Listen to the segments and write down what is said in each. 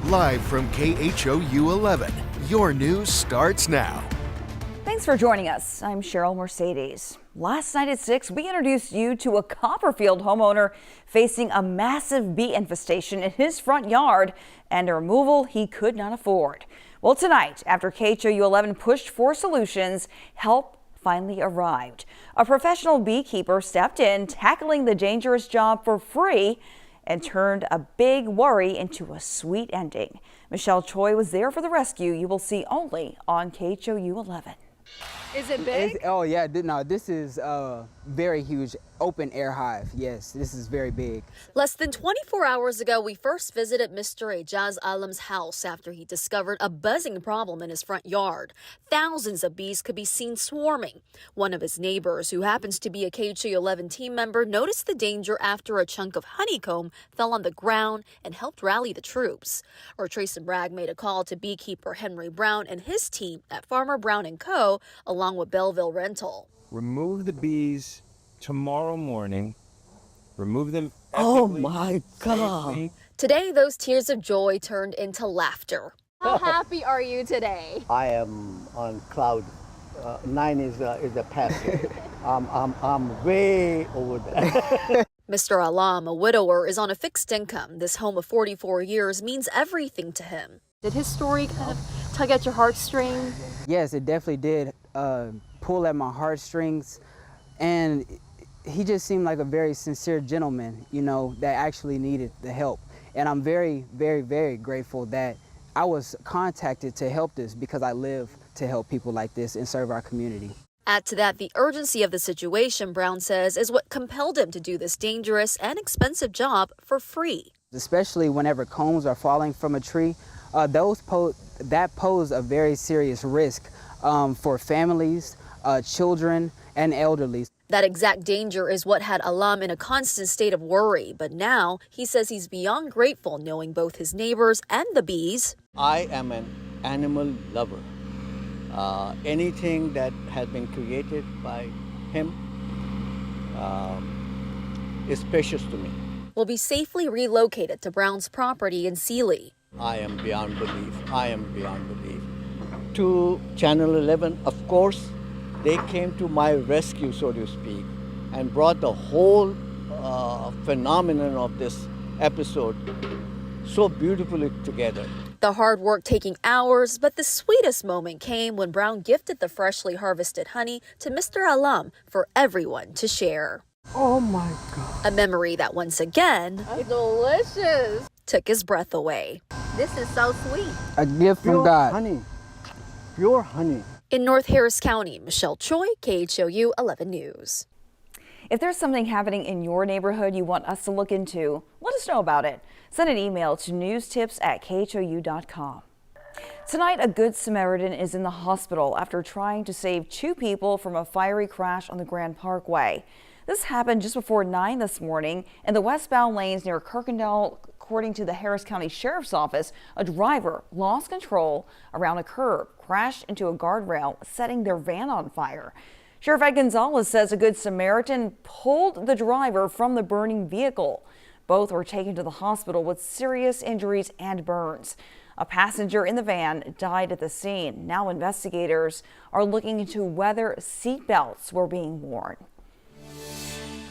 Live from KHOU 11, your news starts now. Thanks for joining us. I'm Cheryl Mercedes. Last night at 6, we introduced you to a Copperfield homeowner facing a massive bee infestation in his front yard and a removal he could not afford. Well, tonight, after KHOU 11 pushed for solutions, help finally arrived. A professional beekeeper stepped in, tackling the dangerous job for free, and turned a big worry into a sweet ending. Michelle Choi was there for the rescue. You will see only on KHOU 11. Is it big? Oh yeah, no, this is a very huge open air hive. Yes, this is very big. Less than 24 hours ago, we first visited Mr. Ejaz Alam's house after he discovered a buzzing problem in his front yard. Thousands of bees could be seen swarming. One of his neighbors, who happens to be a KHOU 11 team member, noticed the danger after a chunk of honeycomb fell on the ground and helped rally the troops. Our Trace and Bragg made a call to beekeeper Henry Brown and his team at Farmer Brown & Co., along with Belleville Rental. Remove the bees tomorrow morning. Remove them. Oh my God. Today, those tears of joy turned into laughter. How happy are you today? I am on cloud 9 is the past. I'm way over there. Mr. Alam, a widower, is on a fixed income. This home of 44 years means everything to him. Did his story kind of tug at your heartstrings? Yes, it definitely did pull at my heartstrings, and he just seemed like a very sincere gentleman, you know, that actually needed the help. And I'm very, very, very grateful that I was contacted to help this, because I live to help people like this and serve our community. Add to that the urgency of the situation, Brown says, is what compelled him to do this dangerous and expensive job for free. Especially whenever combs are falling from a tree, that pose a very serious risk for families, children, and elderly. That exact danger is what had Alam in a constant state of worry. But now he says he's beyond grateful, knowing both his neighbors and the bees. I am an animal lover. Anything that has been created by him is precious to me. Will be safely relocated to Brown's property in Sealy. I am beyond belief. I am beyond belief. To Channel 11, of course, they came to my rescue, so to speak, and brought the whole phenomenon of this episode so beautifully together. The hard work taking hours, but the sweetest moment came when Brown gifted the freshly harvested honey to Mr. Alam for everyone to share. Oh my God. A memory that once again That's delicious. took his breath away. This is so sweet. A gift from Pure God. honey. Pure honey. In North Harris County, Michelle Choi, KHOU 11 News. If there's something happening in your neighborhood you want us to look into, let us know about it. Send an email to newstips@khou.com. Tonight, a Good Samaritan is in the hospital after trying to save 2 people from a fiery crash on the Grand Parkway. This happened just before 9 this morning in the westbound lanes near Kirkendall. According to the Harris County Sheriff's Office, a driver lost control around a curb, crashed into a guardrail, setting their van on fire. Sheriff Ed Gonzalez says a Good Samaritan pulled the driver from the burning vehicle. Both were taken to the hospital with serious injuries and burns. A passenger in the van died at the scene. Now investigators are looking into whether seat belts were being worn.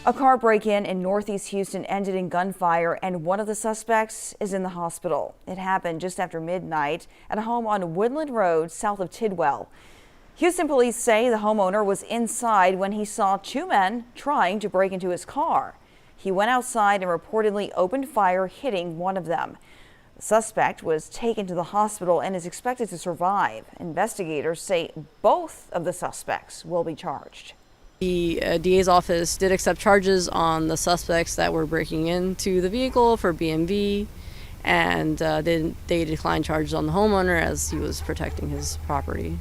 A car break-in in Northeast Houston ended in gunfire, and one of the suspects is in the hospital. It happened just after midnight at a home on Woodland Road south of Tidwell. Houston police say the homeowner was inside when he saw 2 men trying to break into his car. He went outside and reportedly opened fire, hitting one of them. The suspect was taken to the hospital and is expected to survive. Investigators say both of the suspects will be charged. The DA's office did accept charges on the suspects that were breaking into the vehicle for BMV, and they declined charges on the homeowner as he was protecting his property.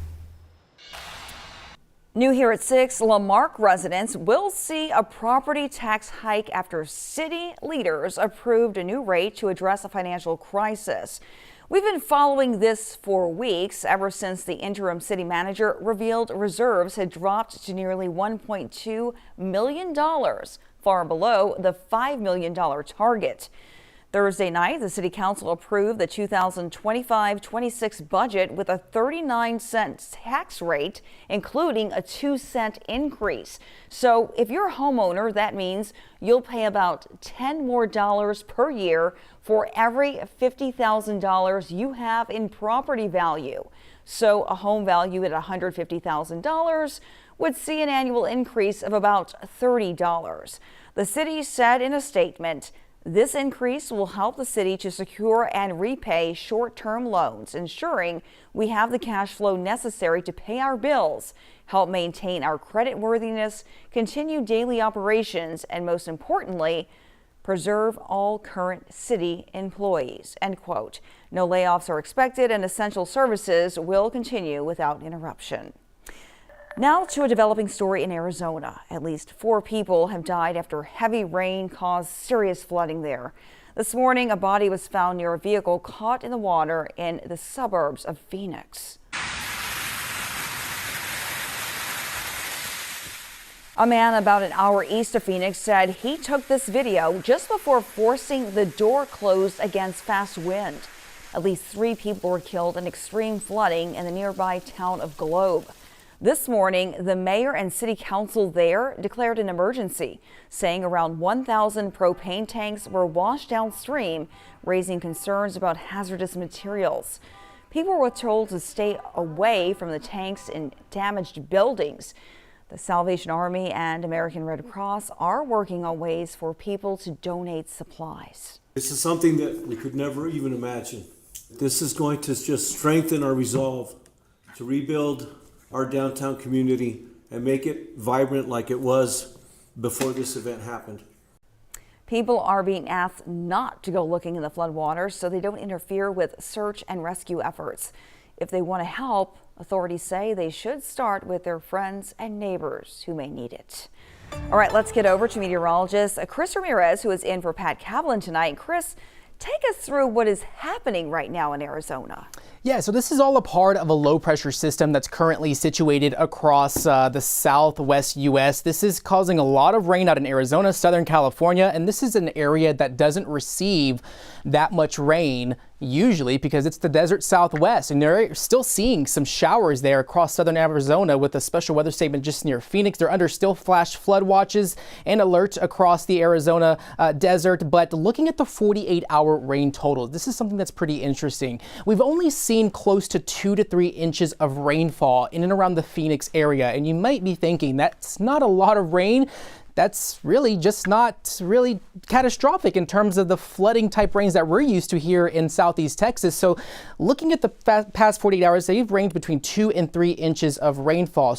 New here at 6, Lamarck residents will see a property tax hike after city leaders approved a new rate to address a financial crisis. We've been following this for weeks, ever since the interim city manager revealed reserves had dropped to nearly $1.2 million, far below the $5 million target. Thursday night, the City Council approved the 2025-26 budget with a 39-cent tax rate, including a 2-cent increase. So if you're a homeowner, that means you'll pay about $10 more per year for every $50,000 you have in property value. So a home value at $150,000 would see an annual increase of about $30. The city said in a statement, this increase will help the city to secure and repay short-term loans, ensuring we have the cash flow necessary to pay our bills, help maintain our credit worthiness, continue daily operations, and most importantly, preserve all current city employees, end quote. No layoffs are expected and essential services will continue without interruption. Now to a developing story in Arizona. At least 4 people have died after heavy rain caused serious flooding there. This morning, a body was found near a vehicle caught in the water in the suburbs of Phoenix. A man about an hour east of Phoenix said he took this video just before forcing the door closed against fast wind. At least 3 people were killed in extreme flooding in the nearby town of Globe. This morning, the mayor and city council there declared an emergency, saying around 1,000 propane tanks were washed downstream, raising concerns about hazardous materials. People were told to stay away from the tanks in damaged buildings. The Salvation Army and American Red Cross are working on ways for people to donate supplies. This is something that we could never even imagine. This is going to just strengthen our resolve to rebuild our downtown community and make it vibrant like it was before this event happened. People are being asked not to go looking in the floodwaters so they don't interfere with search and rescue efforts. If they want to help, authorities say they should start with their friends and neighbors who may need it. All right, let's get over to meteorologist Chris Ramirez, who is in for Pat Kaplan tonight. Chris, take us through what is happening right now in Arizona. Yeah, so this is all a part of a low pressure system that's currently situated across the southwest U.S. This is causing a lot of rain out in Arizona, Southern California, and this is an area that doesn't receive that much rain usually because it's the desert southwest, and they're still seeing some showers there across southern Arizona with a special weather statement just near Phoenix. They're under still flash flood watches and alerts across the Arizona desert, but looking at the 48-hour rain total, this is something that's pretty interesting. We've only seen close to 2 to 3 inches of rainfall in and around the Phoenix area, and you might be thinking that's not a lot of rain. That's really just not really catastrophic in terms of the flooding type rains that we're used to here in southeast Texas. So looking at the past 48 hours, they've ranged between 2 and 3 inches of rainfall.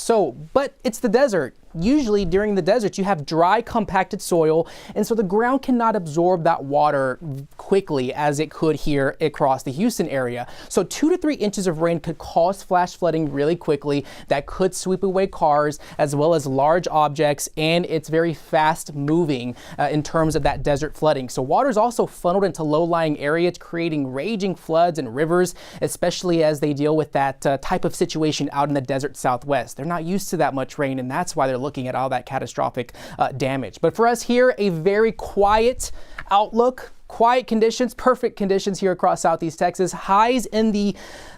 But it's the desert. Usually during the desert, you have dry, compacted soil, and so the ground cannot absorb that water quickly as it could here across the Houston area. So 2 to 3 inches of rain could cause flash flooding really quickly. That could sweep away cars as well as large objects, and it's very fast moving in terms of that desert flooding. So water is also funneled into low-lying areas, creating raging floods and rivers, especially as they deal with that type of situation out in the desert southwest. They're not used to that much rain, and that's why they're looking at all that catastrophic damage. But for us here, a very quiet outlook, quiet conditions, perfect conditions here across southeast Texas. Highs in the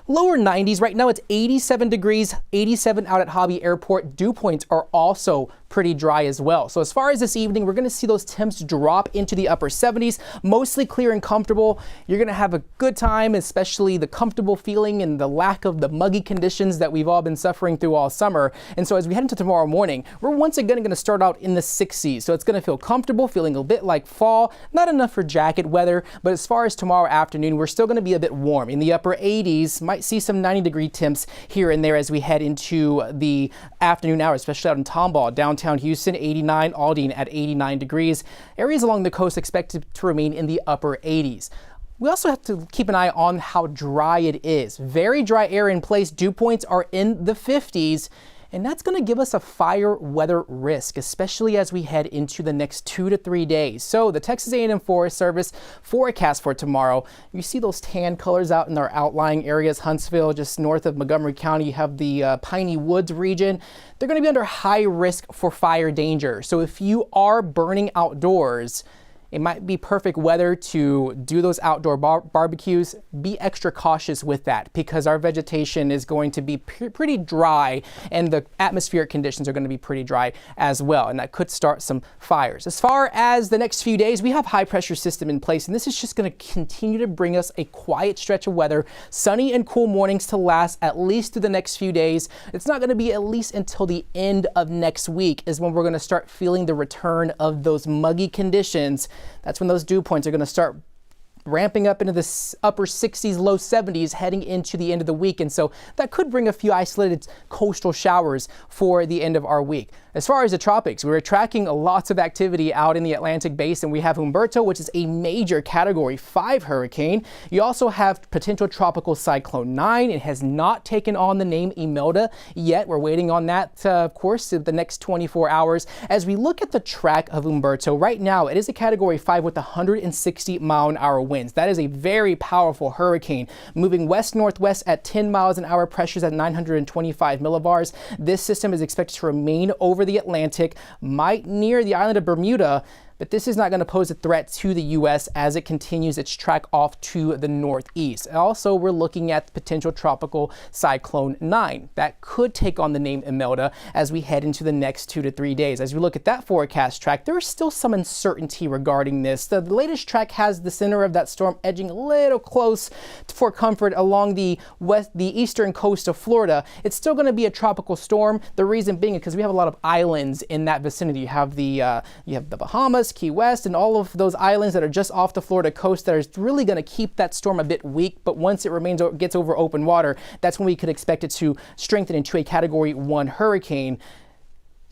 lower 90s. Right now it's 87 degrees, 87 out at Hobby Airport. Dew points are also pretty dry as well. So as far as this evening, we're going to see those temps drop into the upper 70s, mostly clear and comfortable. You're going to have a good time, especially the comfortable feeling and the lack of the muggy conditions that we've all been suffering through all summer. And so as we head into tomorrow morning, we're once again going to start out in the 60s. So it's going to feel comfortable, feeling a bit like fall, not enough for jacket weather, but as far as tomorrow afternoon, we're still going to be a bit warm in the upper 80s. Might see some 90-degree temps here and there as we head into the afternoon hours, especially out in Tomball, downtown Houston, 89, Aldine at 89 degrees. Areas along the coast expected to remain in the upper 80s. We also have to keep an eye on how dry it is. Very dry air in place. Dew points are in the 50s. And that's going to give us a fire weather risk, especially as we head into the next 2 to 3 days. So the Texas A&M Forest Service forecast for tomorrow, you see those tan colors out in our outlying areas. Huntsville, just north of Montgomery County, you have the Piney Woods region. They're going to be under high risk for fire danger. So if you are burning outdoors, It might be perfect weather to do those outdoor barbecues. Be extra cautious with that because our vegetation is going to be pretty dry and the atmospheric conditions are going to be pretty dry as well, and that could start some fires. As far as the next few days, we have high pressure system in place, and this is just going to continue to bring us a quiet stretch of weather, sunny and cool mornings to last at least through the next few days. It's not going to be at least until the end of next week is when we're going to start feeling the return of those muggy conditions. That's when those dew points are going to start ramping up into the upper 60s, low 70s heading into the end of the week. And so that could bring a few isolated coastal showers for the end of our week. As far as the tropics, we're tracking lots of activity out in the Atlantic basin. We have Humberto, which is a major Category 5 hurricane. You also have potential tropical cyclone 9. It has not taken on the name Imelda yet. We're waiting on that, of course, in the next 24 hours. As we look at the track of Humberto, right now it is a Category 5 with 160 mile-an-hour winds. That is a very powerful hurricane, moving west-northwest at 10 miles an hour, pressures at 925 millibars. This system is expected to remain over the Atlantic, might near the island of Bermuda, but this is not going to pose a threat to the U.S. as it continues its track off to the northeast. Also, we're looking at the potential tropical cyclone 9 that could take on the name Imelda as we head into the next 2 to 3 days. As we look at that forecast track, there is still some uncertainty regarding this. The latest track has the center of that storm edging a little close for comfort along the eastern coast of Florida. It's still going to be a tropical storm. The reason being is because we have a lot of islands in that vicinity. You have the Bahamas, Key West, and all of those islands that are just off the Florida coast that are really going to keep that storm a bit weak. But once it gets over open water, that's when we could expect it to strengthen into a Category 1 hurricane,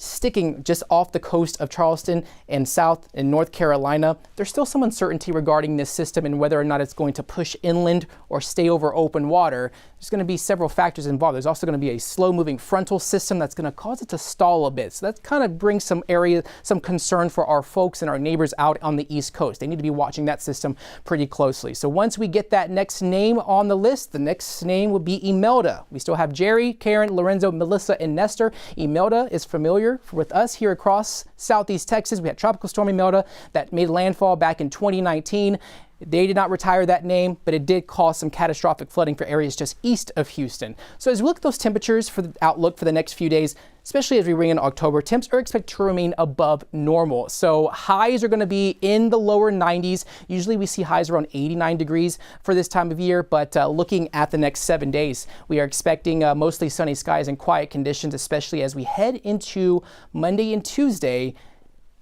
sticking just off the coast of Charleston and South and North Carolina. There's still some uncertainty regarding this system and whether or not it's going to push inland or stay over open water. There's going to be several factors involved. There's also going to be a slow-moving frontal system that's going to cause it to stall a bit. So that kind of brings some concern for our folks and our neighbors out on the East Coast. They need to be watching that system pretty closely. So once we get that next name on the list, the next name will be Imelda. We still have Jerry, Karen, Lorenzo, Melissa, and Nestor. Imelda is familiar with us here across Southeast Texas. We had Tropical Storm Imelda that made landfall back in 2019. They did not retire that name, but it did cause some catastrophic flooding for areas just east of Houston. So as we look at those temperatures for the outlook for the next few days, especially as we ring in October, temps are expected to remain above normal. So highs are going to be in the lower 90s. Usually we see highs around 89 degrees for this time of year, but looking at the next 7 days, we are expecting mostly sunny skies and quiet conditions, especially as we head into Monday and Tuesday.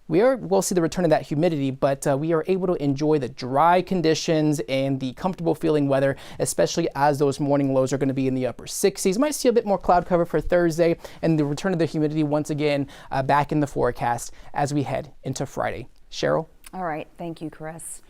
We'll see the return of that humidity, but we are able to enjoy the dry conditions and the comfortable feeling weather, especially as those morning lows are going to be in the upper 60s. Might see a bit more cloud cover for Thursday and the return of the humidity once again back in the forecast as we head into Friday. Cheryl? All right. Thank you, Chris.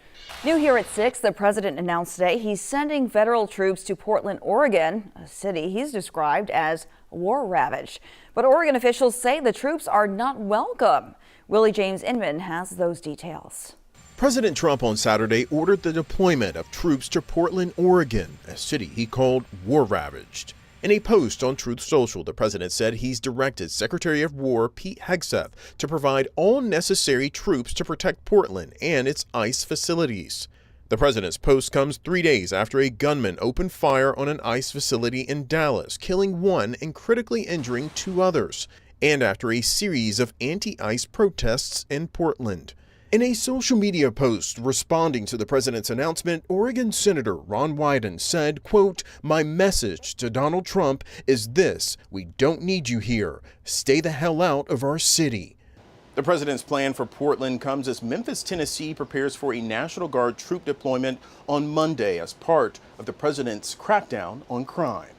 New here at 6, the president announced today he's sending federal troops to Portland, Oregon, a city he's described as war-ravaged. But Oregon officials say the troops are not welcome. Willie James Inman has those details. President Trump on Saturday ordered the deployment of troops to Portland, Oregon, a city he called war-ravaged. In a post on Truth Social, the president said he's directed Secretary of War Pete Hegseth to provide all necessary troops to protect Portland and its ICE facilities. The president's post comes 3 days after a gunman opened fire on an ICE facility in Dallas, killing one and critically injuring 2 others, and after a series of anti-ICE protests in Portland. In a social media post responding to the president's announcement, Oregon Senator Ron Wyden said, quote, "My message to Donald Trump is this: we don't need you here. Stay the hell out of our city." The president's plan for Portland comes as Memphis, Tennessee prepares for a National Guard troop deployment on Monday as part of the president's crackdown on crime.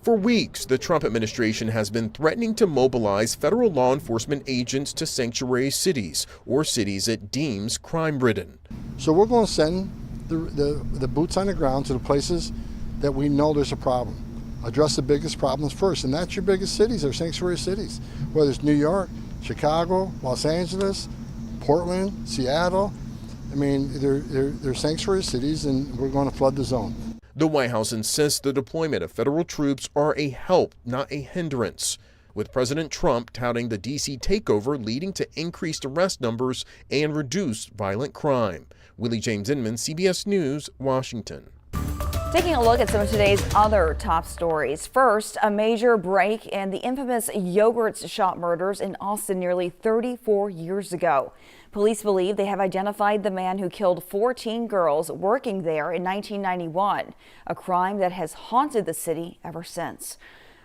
For weeks, the Trump administration has been threatening to mobilize federal law enforcement agents to sanctuary cities or cities it deems crime-ridden. So we're going to send the boots on the ground to the places that we know there's a problem. Address the biggest problems first, and that's your biggest cities or sanctuary cities, whether it's New York, Chicago, Los Angeles, Portland, Seattle. I mean, they're sanctuary cities, and we're going to flood the zone. The White House insists the deployment of federal troops are a help, not a hindrance. with President Trump touting the D.C. takeover leading to increased arrest numbers and reduced violent crime. Willie James Inman, CBS News, Washington. Taking a look at some of today's other top stories. First, a major break in the infamous yogurt shop murders in Austin nearly 34 years ago. Police believe they have identified the man who killed 14 girls working there in 1991, a crime that has haunted the city ever since.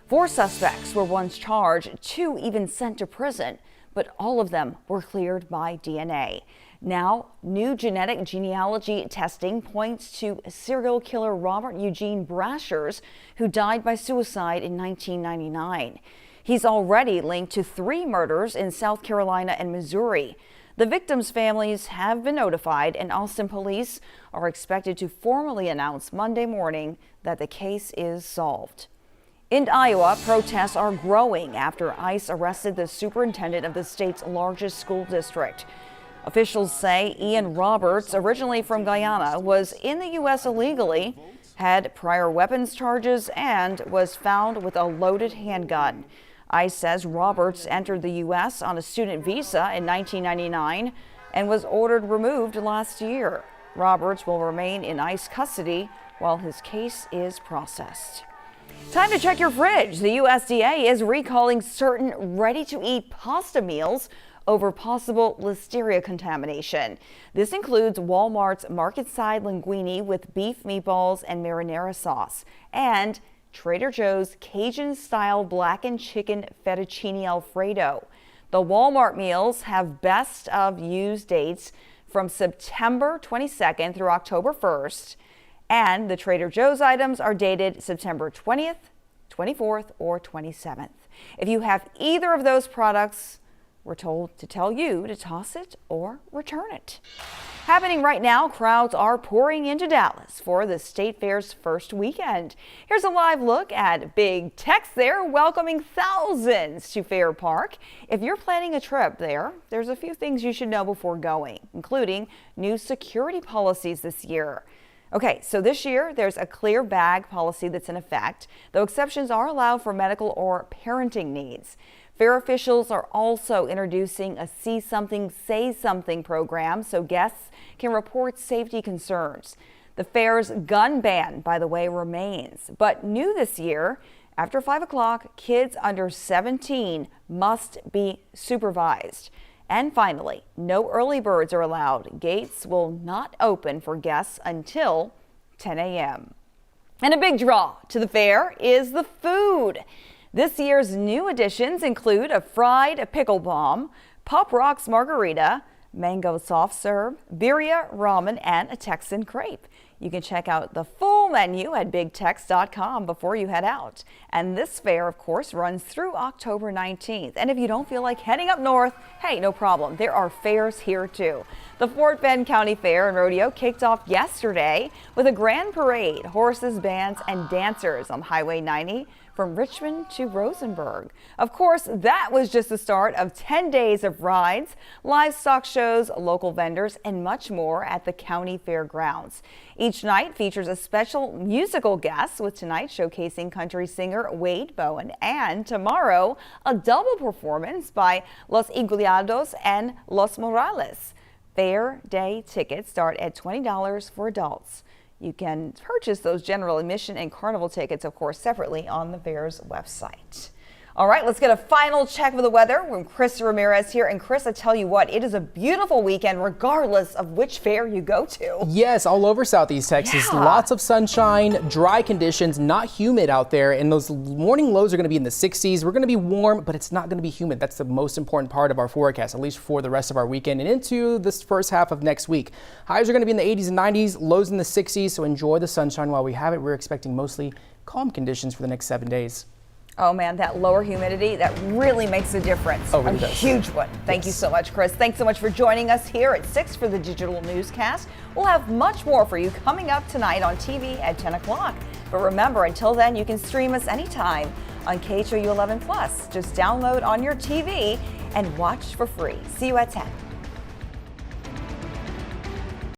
4 suspects were once charged, 2 even sent to prison, but all of them were cleared by DNA. Now, new genetic genealogy testing points to serial killer Robert Eugene Brashers, who died by suicide in 1999. He's already linked to 3 murders in South Carolina and Missouri. The victims' families have been notified, and Austin police are expected to formally announce Monday morning that the case is solved. In Iowa, protests are growing after ICE arrested the superintendent of the state's largest school district. Officials say Ian Roberts, originally from Guyana, was in the U.S. illegally, had prior weapons charges, and was found with a loaded handgun. ICE says Roberts entered the U.S. on a student visa in 1999 and was ordered removed last year. Roberts will remain in ICE custody while his case is processed. Time to check your fridge. The USDA is recalling certain ready-to-eat pasta meals over possible listeria contamination. This includes Walmart's market-side linguine with beef meatballs and marinara sauce, and Trader Joe's Cajun-style blackened chicken fettuccine Alfredo. The Walmart meals have best of use dates from September 22nd through October 1st, and the Trader Joe's items are dated September 20th, 24th, or 27th. If you have either of those products, we're told to tell you to toss it or return it. Happening right now, crowds are pouring into Dallas for the State Fair's first weekend. Here's a live look at Big Tex there, welcoming thousands to Fair Park. If you're planning a trip there's a few things you should know before going, including new security policies this year. Okay, so this year there's a clear bag policy that's in effect, though exceptions are allowed for medical or parenting needs. Fair officials are also introducing a See Something, Say Something program so guests can report safety concerns. The fair's gun ban, by the way, remains. But new this year, after 5 o'clock, kids under 17 must be supervised. And finally, no early birds are allowed. Gates will not open for guests until 10 a.m. And a big draw to the fair is the food. This year's new additions include a fried pickle bomb, Pop Rocks margarita, mango soft serve, birria ramen, and a Texan crepe. You can check out the full menu at bigtex.com before you head out. And this fair, of course, runs through October 19th. And if you don't feel like heading up north, hey, no problem. There are fairs here too. The Fort Bend County Fair and Rodeo kicked off yesterday with a grand parade, horses, bands, and dancers on Highway 90 from Richmond to Rosenberg. Of course, that was just the start of 10 days of rides, livestock shows, local vendors, and much more at the county fairgrounds. Each night features a special musical guest, with tonight showcasing country singer Wade Bowen, and tomorrow a double performance by Los Ingloriados and Los Morales. Fair day tickets start at $20 for adults. You can purchase those general admission and carnival tickets, of course, separately on the fair's website. All right, let's get a final check of the weather from Chris Ramirez here. And Chris, I tell you what, it is a beautiful weekend regardless of which fair you go to. Yes, all over Southeast Texas. Yeah. Lots of sunshine, dry conditions, not humid out there. And those morning lows are going to be in the 60s. We're going to be warm, but it's not going to be humid. That's the most important part of our forecast, at least for the rest of our weekend and into this first half of next week. Highs are going to be in the 80s and 90s, lows in the 60s. So enjoy the sunshine while we have it. We're expecting mostly calm conditions for the next 7 days. Oh man, that lower humidity, that really makes a difference. Oh, really a does. Huge one. Thank you so much, Chris. Thanks so much for joining us here at 6 for the digital newscast. We'll have much more for you coming up tonight on TV at 10 o'clock. But remember, until then, you can stream us anytime on KHOU 11+. Just download on your TV and watch for free. See you at 10.